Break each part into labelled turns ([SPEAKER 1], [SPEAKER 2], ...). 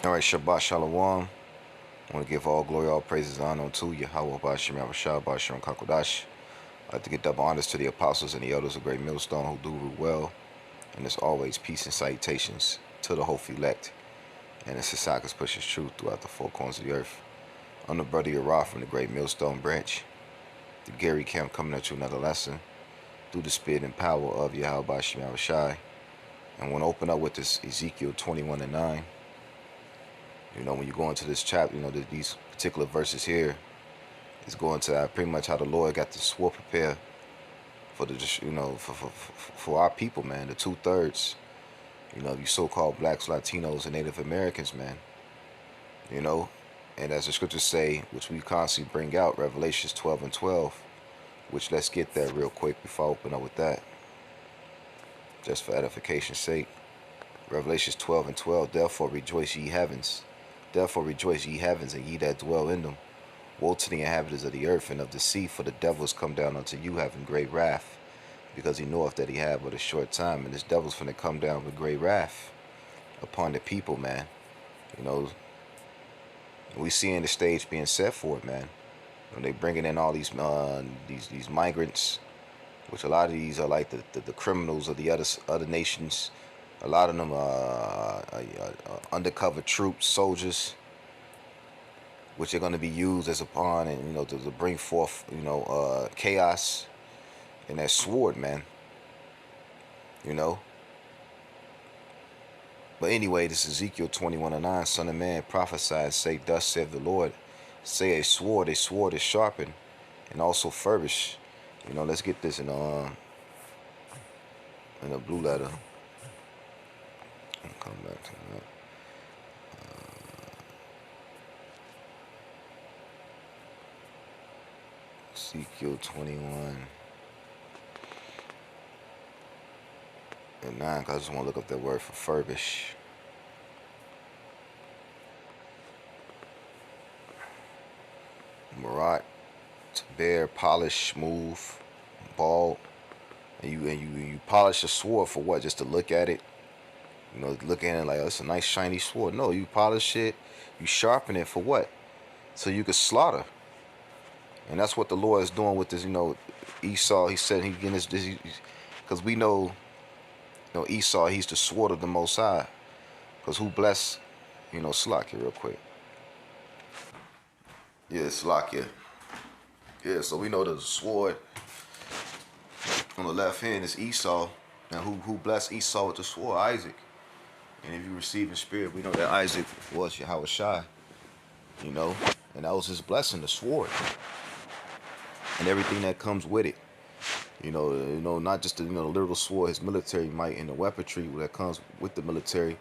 [SPEAKER 1] All right, Shabbat Shalom. I want to give all glory, all praises, honor unto Yahweh Bashim Yahushua Bashim Kakodash. I'd like to give double honors to the apostles and the elders of Great Millstone who do rule well. And as always, peace and salutations to the hopeful elect. And the Sasakas pushes truth throughout the four corners of the earth. I'm the brother Yara from the Great Millstone branch. The Gary Camp coming at you another lesson through the spirit and power of Yahweh Bashim Yahushua. And I want to open up with this Ezekiel 21:9. When you go into this chapter, these particular verses here is going to pretty much how the Lord got the swore prepare for the, for our people, man. The 2/3, of you so-called blacks, Latinos, and Native Americans, man. And as the scriptures say, which we constantly bring out, Revelations 12:12, which let's get that real quick before I open up with that, just for edification's sake. Revelations 12:12, therefore rejoice ye heavens. Therefore rejoice ye heavens, and ye that dwell in them. Woe to the inhabitants of the earth and of the sea, for the devil is come down unto you, having great wrath, because he knoweth that he had but a short time. And this devil's finna come down with great wrath upon the people, man. We seeing the stage being set for it, man. They bringing in all these migrants, which a lot of these are like the criminals of the other nations. A lot of them are undercover troops, soldiers, which are going to be used as a pawn and to bring forth chaos and that sword, man. But anyway, this is Ezekiel 21:9. Son of man, prophesy and say, thus saith the Lord, say a sword is sharpened and also furbished. Let's get this in a blue letter. I'll come back to that. Ezekiel 21:9, because I just want to look up that word for furbish. Marat, to bear, polish, smooth, bald. And you polish a sword for what? Just to look at it? Look at it like, oh, it's a nice shiny sword. No, you polish it, you sharpen it for what? So you could slaughter. And that's what the Lord is doing with this, Esau. He said he getting this, because we know, Esau, he's the sword of the Most High. Because who bless, Slakia real quick. Yeah, Slakia. Yeah, so we know the sword on the left hand is Esau. And who blessed Esau with the sword? Isaac. And if you receive in spirit, we know that Isaac was Yahushua, and that was his blessing, the sword, and everything that comes with it. Not just the literal sword, his military might and the weaponry that comes with the military,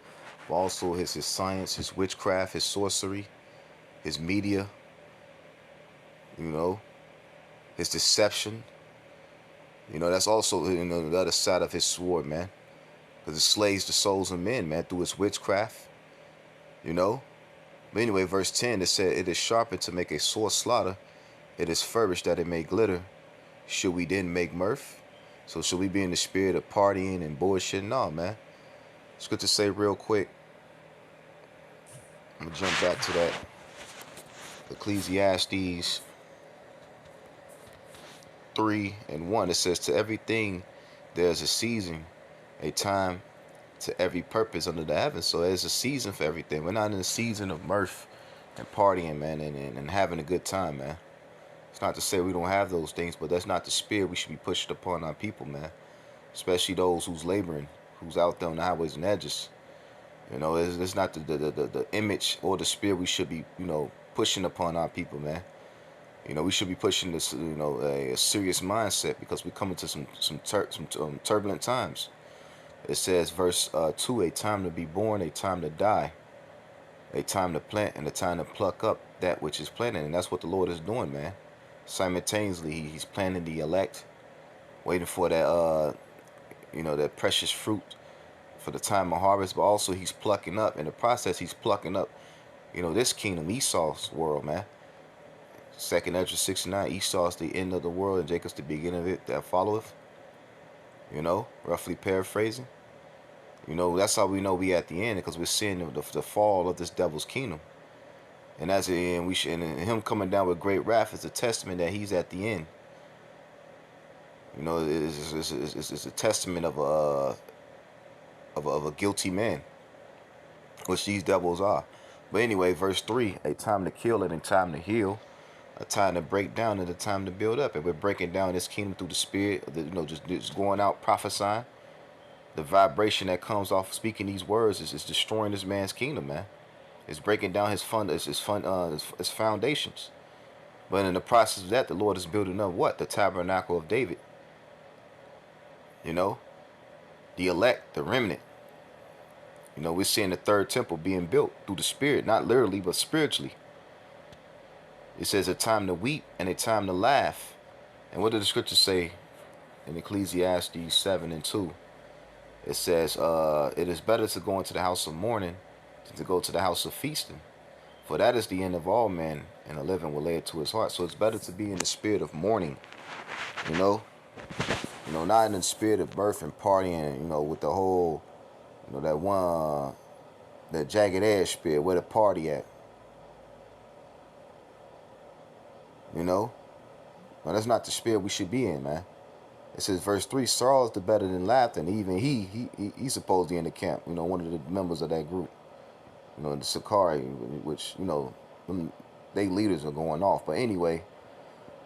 [SPEAKER 1] but also his science, his witchcraft, his sorcery, his media, his deception. That's also the other side of his sword, man. Because it slays the souls of men, man, through its witchcraft. But anyway, verse 10, it said, it is sharpened to make a sore slaughter. It is furbished that it may glitter. Should we then make mirth? So should we be in the spirit of partying and bullshit? No, man. It's good to say real quick. I'm going to jump back to that. Ecclesiastes 3:1. It says, to everything there's a season, a time to every purpose under the heavens. So there's a season for everything. We're not in a season of mirth and partying, man, and having a good time, man. It's not to say we don't have those things, but that's not the spirit we should be pushed upon our people, man. Especially those who's laboring, who's out there on the highways and edges. It's not the image or the spirit we should be, pushing upon our people, man. We should be pushing this, a serious mindset, because we come into some turbulent times. It says, verse 2, a time to be born, a time to die, a time to plant, and a time to pluck up that which is planted. And that's what the Lord is doing, man. Simultaneously, he's planting the elect, waiting for that, that precious fruit for the time of harvest. But also he's plucking up, in the process, he's plucking up, this kingdom, Esau's world, man. 2nd Ezra 6:9, Esau is the end of the world, and Jacob's the beginning of it that followeth. Roughly paraphrasing. You know, that's how we know we at the end, because we're seeing the fall of this devil's kingdom. And as the end, we should, and him coming down with great wrath is a testament that he's at the end. You know, it's a testament of a guilty man, which these devils are. But anyway, verse 3, a time to kill and a time to heal, a time to break down and a time to build up. And we're breaking down this kingdom through the spirit, just going out prophesying. The vibration that comes off speaking these words is destroying this man's kingdom, man. It's breaking down his foundations. But in the process of that, the Lord is building up what? The tabernacle of David. You know, the elect, the remnant. You know, we're seeing the third temple being built through the spirit, not literally, but spiritually. It says a time to weep and a time to laugh. And what did the scriptures say in Ecclesiastes 7:2? It says, it is better to go into the house of mourning than to go to the house of feasting. For that is the end of all men, and a living will lay it to his heart. So it's better to be in the spirit of mourning, you know? Not in the spirit of birth and partying, with the whole, that one, that jagged edge spirit, where the party at, you know? No, that's not the spirit we should be in, man. It says, verse 3, sorrow is the better than laughter, and even he's supposedly in the camp, one of the members of that group, the Sakari, which, they leaders are going off. But anyway,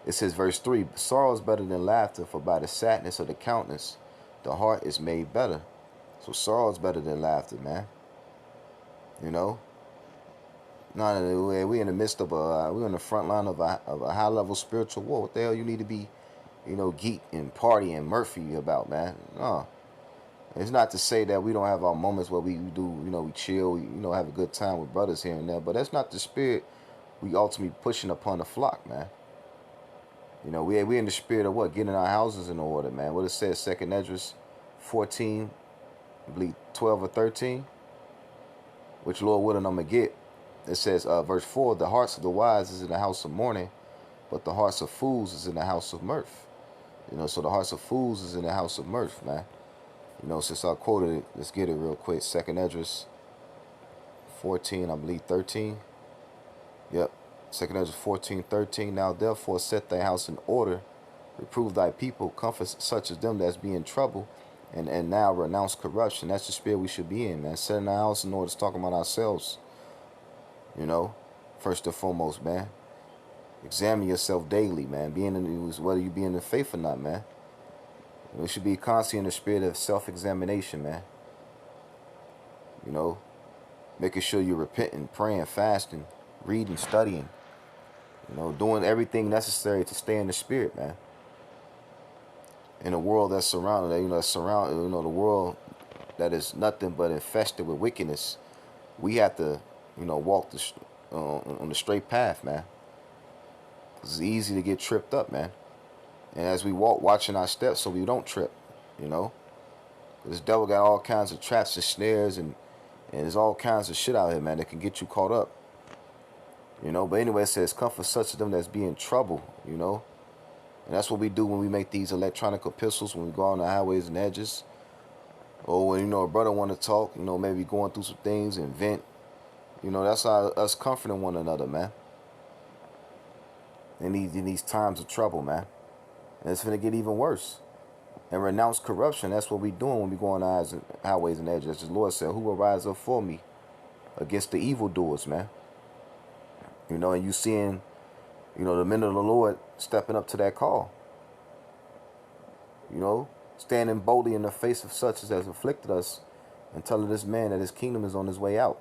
[SPEAKER 1] it says, verse 3, sorrow is better than laughter, for by the sadness of the countenance, the heart is made better. So sorrow is better than laughter, man. No, we in the midst of we're in the front line of a high level spiritual war. What the hell you need to be, geek and party and Murphy about, man? No. It's not to say that we don't have our moments where we do, we chill, have a good time with brothers here and there, but that's not the spirit we ultimately pushing upon the flock, man. We in the spirit of what? Getting our houses in order, man. What it says, 2nd Esdras 14, I believe 12 or 13, which Lord willing I'm going to get. It says, verse 4, the hearts of the wise is in the house of mourning, but the hearts of fools is in the house of mirth. So the hearts of fools is in the house of mirth, man. Since I quoted it, let's get it real quick. 2nd Esdras 14, I believe 13. Yep. 2nd Esdras 14:13. Now therefore set thy house in order, reprove thy people, comfort such as them that's be in trouble, and now renounce corruption. That's the spirit we should be in, man. Setting our house in order is talking about ourselves. First and foremost, man. Examine yourself daily, man. Whether you be in the faith or not, man. We should be constantly in the spirit of self-examination, man. Making sure you're repenting, praying, fasting, reading, studying. Doing everything necessary to stay in the spirit, man. In a world that's surrounded, the world that is nothing but infested with wickedness, we have to, walk on the straight path, man. It's easy to get tripped up, man. And as we walk, watching our steps so we don't trip, This devil got all kinds of traps and snares, and there's all kinds of shit out here, man, that can get you caught up. But anyway, it says, comfort such of them that's be in trouble, And that's what we do when we make these electronic epistles, when we go on the highways and edges. Or when, a brother want to talk, maybe going through some things and vent. That's how us comforting one another, man. In these times of trouble, man. And it's going to get even worse. And renounce corruption. That's what we doing when we go on the highways and edges. As the Lord said, who will rise up for me against the evildoers, man? And you seeing, the men of the Lord stepping up to that call. Standing boldly in the face of such as has afflicted us and telling this man that his kingdom is on his way out.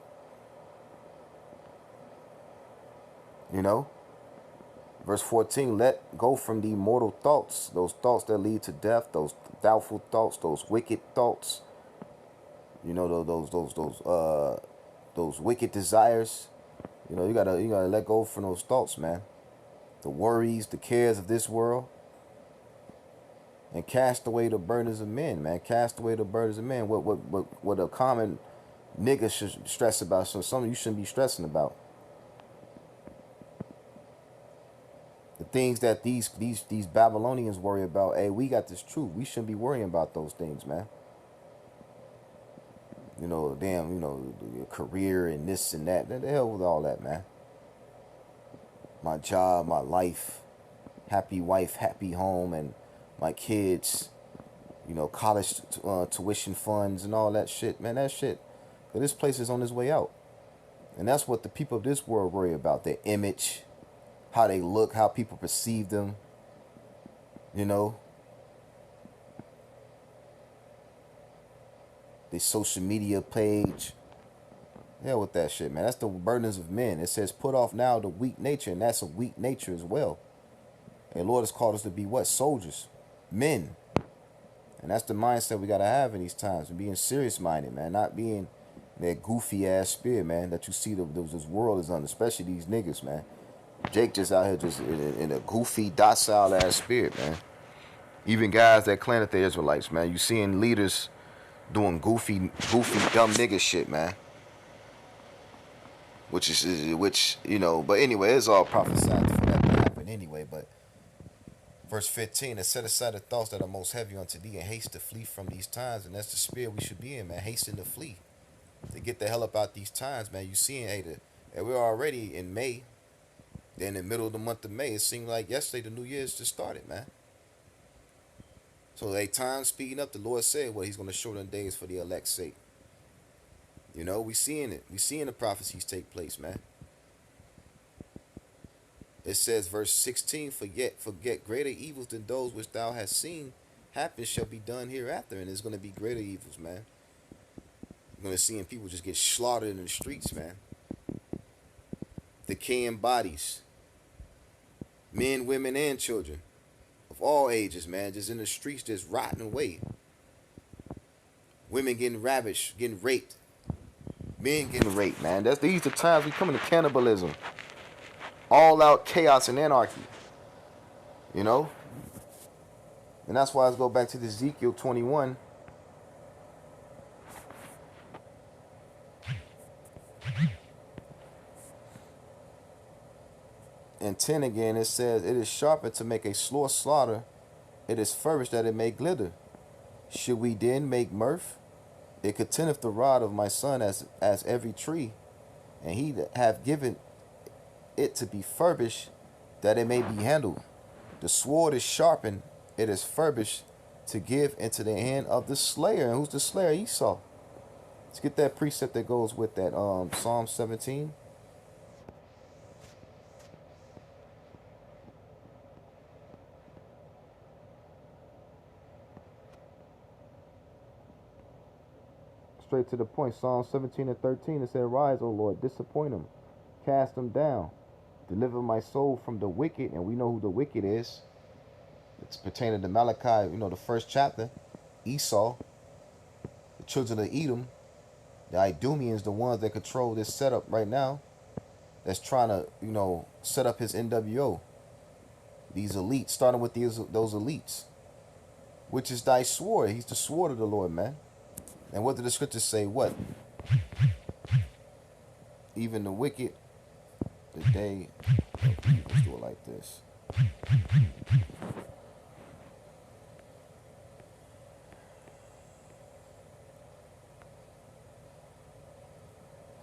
[SPEAKER 1] Verse 14, let go from the mortal thoughts, those thoughts that lead to death, those doubtful thoughts, those wicked thoughts, those wicked desires. You gotta let go from those thoughts, man. The worries, the cares of this world. And cast away the burdens of men, man. Cast away the burdens of men. What a common nigga should stress about. So something you shouldn't be stressing about. The things that these Babylonians worry about. Hey, we got this truth. We shouldn't be worrying about those things, man. Damn, your career and this and that. The hell with all that, man. My job, my life, happy wife, happy home, and my kids, college tuition funds and all that shit, man. That shit, 'cause this place is on its way out. And that's what the people of this world worry about: their image, how they look, how people perceive them, you know, their social media page. Yeah, with that shit, man. That's the burdens of men. It says, put off now the weak nature, and that's a weak nature as well. And the Lord has called us to be what? Soldiers. Men. And that's the mindset we got to have in these times. And being serious minded, man. Not being that goofy ass spirit, man, that you see this world is under. Especially these niggas, man. Jake just out here just in a goofy, docile ass spirit, man. Even guys that claim that they're Israelites, man. You seeing leaders doing goofy, dumb nigga shit, man. But anyway, it's all prophesied for that to happen anyway. But verse 15, and set aside the thoughts that are most heavy unto thee, and haste to flee from these times. And that's the spirit we should be in, man. Hasten to flee, to get the hell up out these times, man. You seeing, and we're already in May. Then in the middle of the month of May, it seemed like yesterday the New Year's just started, man. So time speeding up. The Lord said, well, He's going to shorten days for the elect's sake. We seeing it. We seeing the prophecies take place, man. It says, verse 16, forget greater evils than those which thou hast seen happen shall be done hereafter. And there's going to be greater evils, man. You're going to see people just get slaughtered in the streets, man. Decaying bodies. Men, women, and children. Of all ages, man. Just in the streets, just rotting away. Women getting ravished, getting raped. Men getting raped, man. These are times we come into cannibalism. All out chaos and anarchy. And that's why I go back to the Ezekiel 21. And 10 again, it says, it is sharper to make a slaughter. It is furbished that it may glitter. Should we then make mirth? It contendeth the rod of my son as every tree, and he that hath given it to be furbished, that it may be handled. The sword is sharpened, it is furbished to give into the hand of the slayer. And who's the slayer? Esau. Let's get that precept that goes with that. Psalm 17. Straight to the point. Psalm 17 and 13. It said, rise, O Lord, disappoint them, cast them down, deliver my soul from the wicked. And we know who the wicked is. It's pertaining to Malachi, the first chapter. Esau, the children of Edom, the Idumeans, the ones that control this setup right now, that's trying to, set up his NWO. These elites, starting with those elites, which is thy sword. He's the sword of the Lord, man. And what did the scriptures say? What? Even the wicked, the day of evil. Let's do it like this.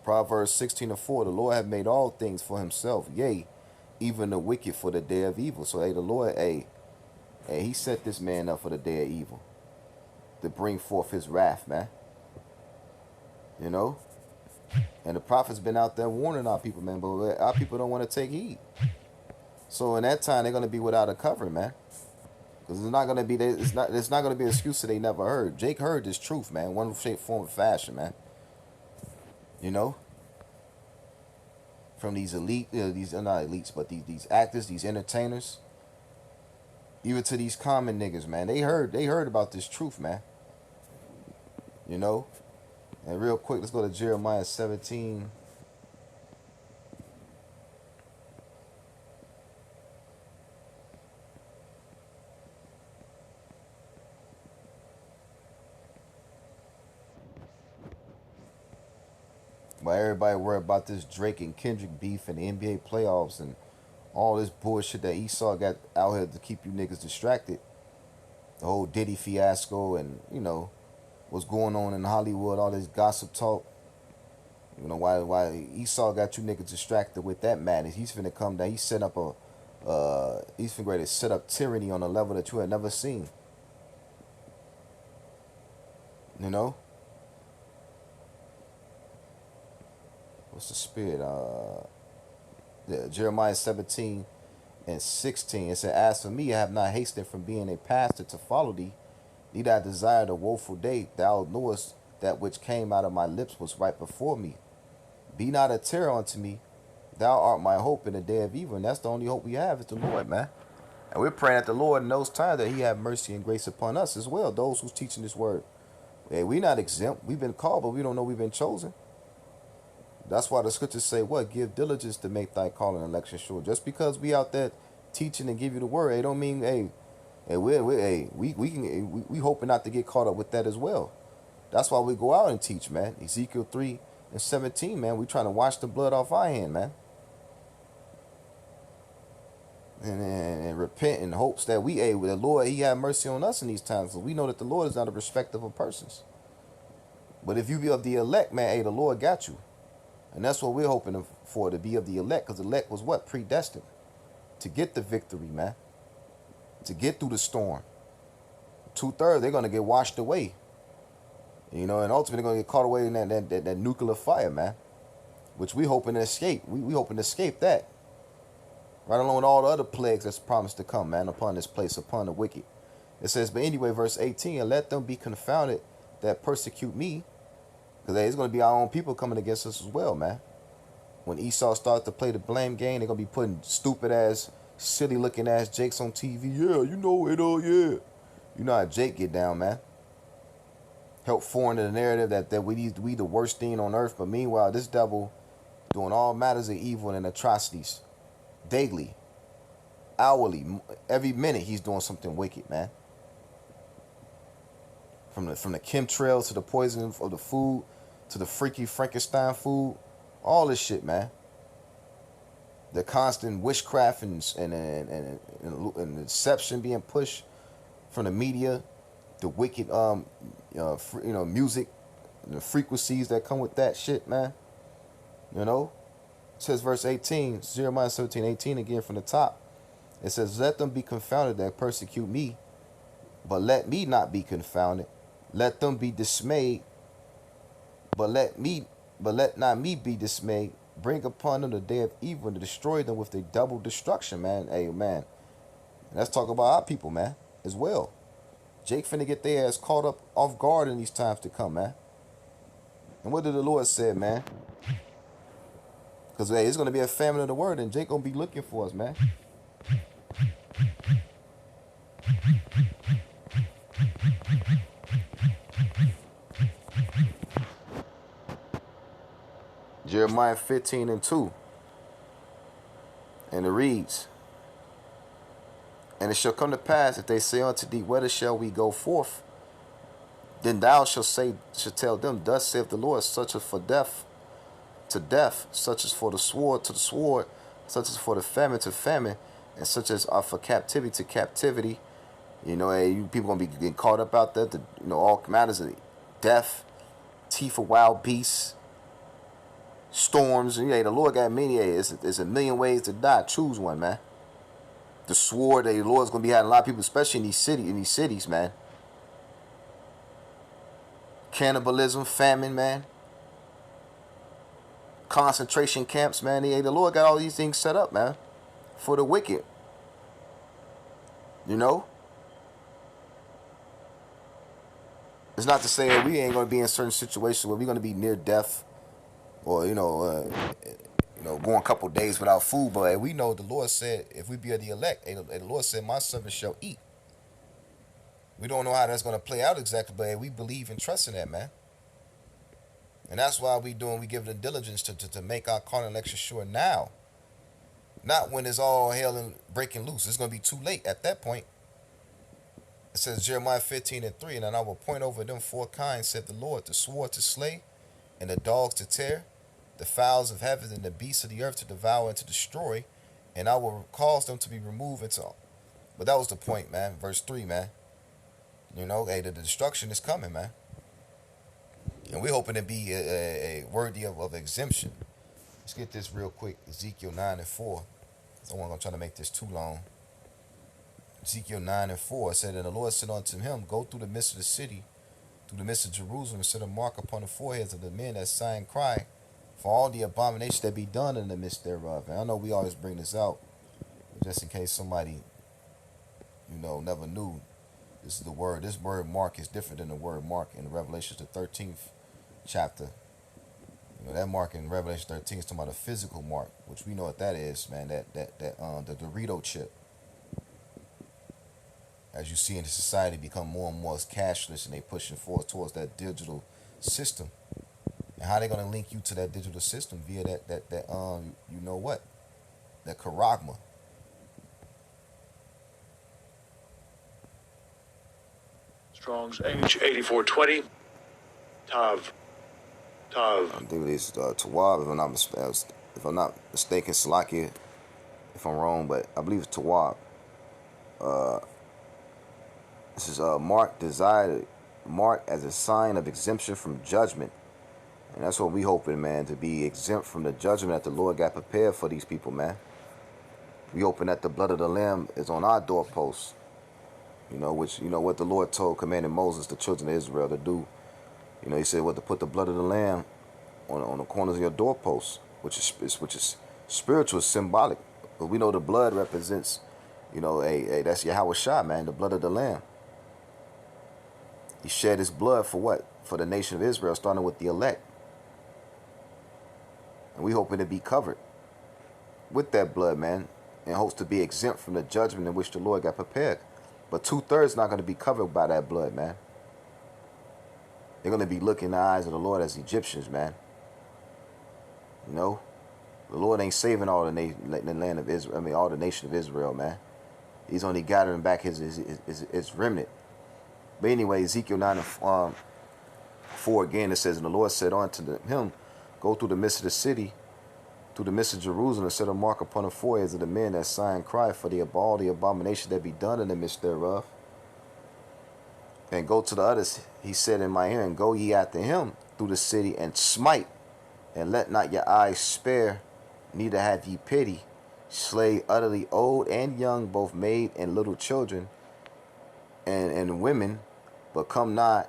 [SPEAKER 1] Proverbs 16 and 4. The Lord hath made all things for himself. Yea, even the wicked for the day of evil. So, the Lord, he set this man up for the day of evil, to bring forth his wrath, man. And the prophet's been out there warning our people, man, but our people don't want to take heed. So in that time, they're going to be without a covering, man, because it's not going to be an excuse that they never heard. Jake heard this truth, man, one shape, form, or fashion, man. From these elite, these are not elites, but these actors, these entertainers, even to these common niggas, man. They heard about this truth, man. And real quick, let's go to Jeremiah 17. But everybody worried about this Drake and Kendrick beef and the NBA playoffs and all this bullshit that Esau got out here to keep you niggas distracted. The whole Diddy fiasco and, what's going on in Hollywood, all this gossip talk. You know why Esau got you niggas distracted with that madness. He's finna come down. He's set up he's finna ready to set up tyranny on a level that you had never seen. You know, what's the spirit? Yeah, Jeremiah 17:16. It said, "As for me, I have not hasted from being a pastor to follow thee. Neither I desired a woeful day. Thou knewest that which came out of my lips was right before me. Be not a terror unto me. Thou art my hope in the day of evil." And that's the only hope we have is the Lord, man. And we're praying at the Lord in those times that He have mercy and grace upon us as well, those who's teaching this word. Hey, we not exempt. We've been called, but we don't know we've been chosen. That's why the scriptures say, what? Give diligence to make thy calling and election sure. Just because we out there teaching and give you the word, it don't mean, we hoping not to get caught up with that as well. That's why we go out and teach, man. Ezekiel 3:17, man. We trying to wash the blood off our hand, man. And repent in hopes that the Lord, He have mercy on us in these times. So we know that the Lord is not a respecter of persons. But if you be of the elect, man, the Lord got you. And that's what we're hoping for, to be of the elect. Because the elect was what? Predestined. To get the victory, man. To get through the storm. 2/3, they're going to get washed away. You know, and ultimately they're going to get caught away in that nuclear fire, man. Which we hoping to escape. We hoping to escape that. Right along with all the other plagues that's promised to come, man, upon this place, upon the wicked. It says, but anyway, verse 18, and let them be confounded that persecute me. Because it's going to be our own people coming against us as well, man. When Esau starts to play the blame game, they're going to be putting stupid ass, silly looking ass Jakes on TV. Yeah, you know it, oh yeah. You know how Jake get down, man. Help form the narrative that we the worst thing on earth. But meanwhile, this devil doing all matters of evil and atrocities. Daily. Hourly. Every minute he's doing something wicked, man. From the chemtrails to the poisoning of the food to the freaky Frankenstein food, all this shit, man. The constant witchcraft and deception being pushed from the media, the wicked music, the frequencies that come with that shit, man. You know, it says verse 18, Jeremiah 17:18 again from the top. It says, "Let them be confounded that persecute me, but let me not be confounded. Let them be dismayed, but let not me be dismayed. Bring upon them the day of evil and to destroy them with a double destruction," man. Hey, man. And let's talk about our people, man, as well. Jake finna get their ass caught up off guard in these times to come, man. And what did the Lord say, man? Because, it's going to be a famine of the word, and Jake going to be looking for us, man. Jeremiah 15:2. And it reads, "And it shall come to pass, if they say unto thee, Whither shall we go forth? Then thou shalt tell them, Thus saith the Lord, such as for death to death, such as for the sword to the sword, such as for the famine to famine, and such as are for captivity to captivity." You know, you people gonna be getting caught up out there. All matters of death, teeth of wild beasts, storms. And the Lord got many. It's a million ways to die. Choose one, man. The sword. The Lord's gonna be having a lot of people, especially in these cities, man. Cannibalism, famine, man. Concentration camps, man. The Lord got all these things set up, man, for the wicked. You know. It's not to say that we ain't going to be in certain situations where we're going to be near death, or going a couple of days without food. But we know the Lord said, if we be of the elect, the Lord said, "My servant shall eat." We don't know how that's going to play out exactly, but we believe and trust in that, man. And that's why we give the diligence to make our calling election sure now, not when it's all hell and breaking loose. It's going to be too late at that point. It says Jeremiah 15:3, "And I will point over them four kinds, said the Lord, the sword to slay, and the dogs to tear, the fowls of heaven and the beasts of the earth to devour and to destroy, and I will cause them to be removed into." But that was the point, man. Verse 3, man. The destruction is coming, man. And we're hoping to be a worthy of exemption. Let's get this real quick. Ezekiel 9 and 4. I wasn't going to try to make this too long. Ezekiel 9 and 4 said, and the Lord said unto him, go through the midst of the city, through the midst of Jerusalem, and set a mark upon the foreheads of the men that sigh and cry for all the abominations that be done in the midst thereof. And I know we always bring this out, just in case somebody, never knew. This is the word. This word mark is different than the word mark in Revelation, the 13th chapter. That mark in Revelation 13 is talking about a physical mark, which we know what that is, man. The Dorito chip. As you see in the society become more and more cashless, and they pushing forward towards that digital system. And how they gonna link you to that digital system via that that charagma.
[SPEAKER 2] Strong's H8420. Tav.
[SPEAKER 1] I think it's Tawab, if I'm not mistaken, Salakia, if I'm wrong, but I believe it's Tawab. This is mark desired, mark as a sign of exemption from judgment. And that's what we hoping, man, to be exempt from the judgment that the Lord got prepared for these people, man. We hoping that the blood of the Lamb is on our doorposts. Which, what the Lord commanded Moses, the children of Israel, to do. He said, to put the blood of the Lamb on the corners of your doorposts, which is spiritual, symbolic. But we know the blood represents, that's Yahweh Shah, man, the blood of the Lamb. He shed his blood for what? For the nation of Israel, starting with the elect. And we hoping to be covered with that blood, man, in hopes to be exempt from the judgment in which the Lord got prepared. But 2/3 not going to be covered by that blood, man. They're going to be looking in the eyes of the Lord as Egyptians, man. The Lord ain't saving all the land of Israel. I mean, all the nation of Israel, man. He's only gathering back his remnant. But anyway, Ezekiel 9 and 4 again, it says, and the Lord said unto him, go through the midst of the city, through the midst of Jerusalem, and set a mark upon the foreheads of the men that sigh and cry for all the abomination that be done in the midst thereof. And go to the others, he said in my hearing, go ye after him through the city, and smite, and let not your eyes spare, neither have ye pity. Slay utterly old and young, both maid and little children, and women, but come not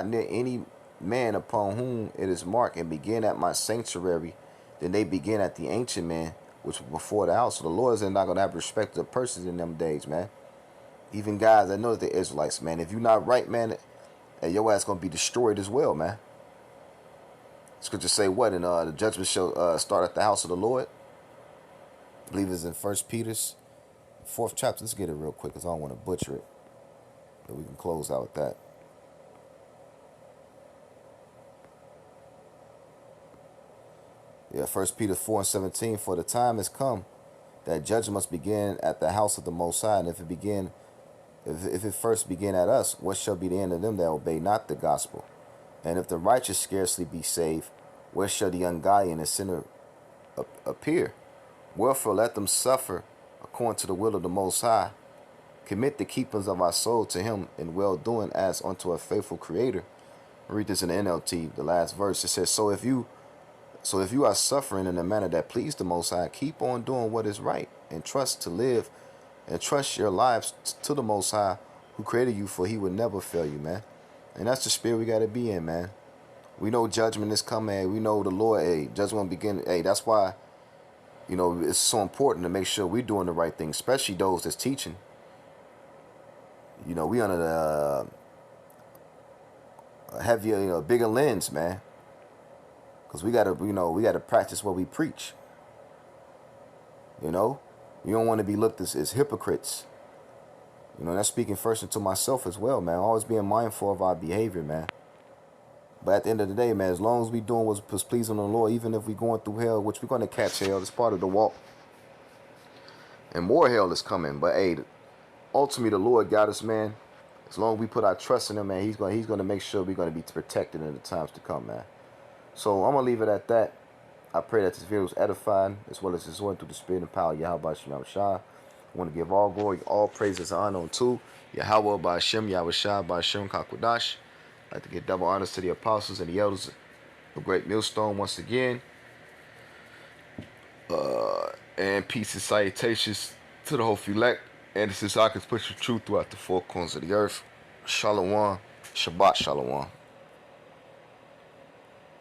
[SPEAKER 1] near any man upon whom it is marked, and begin at my sanctuary. Then they begin at the ancient man, which was before the house. So the Lord is not going to have respect of persons in them days, man. Even guys that know that they're Israelites, man. If you're not right, man, your ass going to be destroyed as well, man. Scripture say what? And the judgment shall start at the house of the Lord. I believe it's in 1 Peter's 4th chapter. Let's get it real quick because I don't want to butcher it. But we can close out with that. Yeah, 1 Peter 4 and 17. For the time has come that judgment must begin at the house of the Most High. And if it first begin at us, what shall be the end of them that obey not the gospel? And if the righteous scarcely be saved, where shall the ungodly and the sinner appear? Wherefore let them suffer according to the will of the Most High. Commit the keepings of our soul to him in well-doing as unto a faithful creator. Read this in the NLT, the last verse. It says, So if you are suffering in a manner that please the Most High, keep on doing what is right, and trust your lives to the Most High, who created you, for he would never fail you, man. And that's the spirit we got to be in, man. We know judgment is coming. We know the Lord, judgment will begin. That's why, it's so important to make sure we're doing the right thing, especially those that's teaching. We under the heavier, bigger lens, man. Because we gotta practice what we preach. We don't want to be looked as hypocrites. That's speaking first into myself as well, man. Always being mindful of our behavior, man. But at the end of the day, man, as long as we doing what's pleasing the Lord, even if we going through hell, which we're going to catch hell, it's part of the walk. And more hell is coming. But ultimately the Lord got us, man. As long as we put our trust in him, man, he's going to make sure we're going to be protected in the times to come, man. So I'm going to leave it at that. I pray that this video was edifying, as well as this one through the spirit and power of Yahweh Shem Shah. I want to give all glory, all praises, and honor unto Yahweh by Hashem, Yahweh Shah by Hashem Kakwadash. I'd like to give double honors to the apostles and the elders of Great Millstone once again. And peace and salutations to the whole elect. And this is I can push the truth throughout the four corners of the earth. Shalom. Shabbat Shalom.